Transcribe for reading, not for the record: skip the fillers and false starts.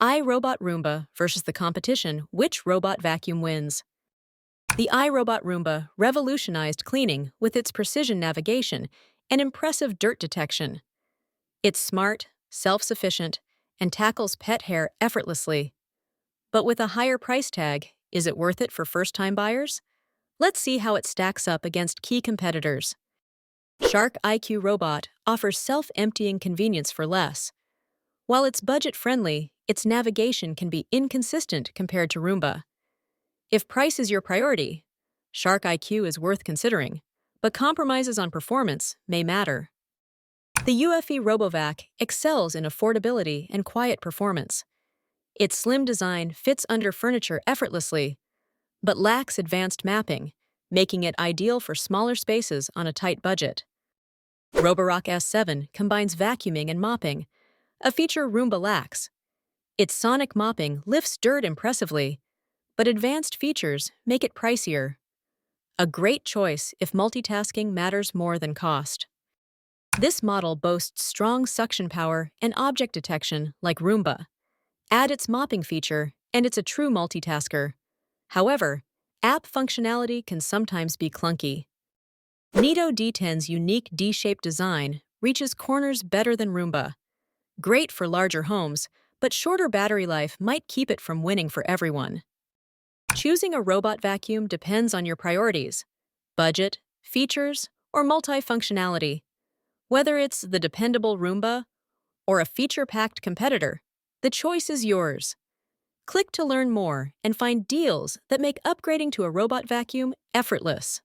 iRobot Roomba versus the competition, which robot vacuum wins? The iRobot Roomba revolutionized cleaning with its precision navigation and impressive dirt detection. It's smart, self-sufficient, and tackles pet hair effortlessly. But with a higher price tag, is it worth it for first-time buyers? Let's see how it stacks up against key competitors. Shark IQ Robot offers self-emptying convenience for less. While it's budget-friendly, its navigation can be inconsistent compared to Roomba. If price is your priority, Shark IQ is worth considering, but compromises on performance may matter. The UFE RoboVac excels in affordability and quiet performance. Its slim design fits under furniture effortlessly, but lacks advanced mapping, making it ideal for smaller spaces on a tight budget. Roborock S7 combines vacuuming and mopping, a feature Roomba lacks. Its sonic mopping lifts dirt impressively, but advanced features make it pricier. A great choice if multitasking matters more than cost. This model boasts strong suction power and object detection like Roomba. Add its mopping feature, and it's a true multitasker. However, app functionality can sometimes be clunky. Neato D10's unique D-shaped design reaches corners better than Roomba. Great for larger homes, but shorter battery life might keep it from winning for everyone. Choosing a robot vacuum depends on your priorities: budget, features, or multifunctionality. Whether it's the dependable Roomba or a feature-packed competitor, the choice is yours. Click to learn more and find deals that make upgrading to a robot vacuum effortless.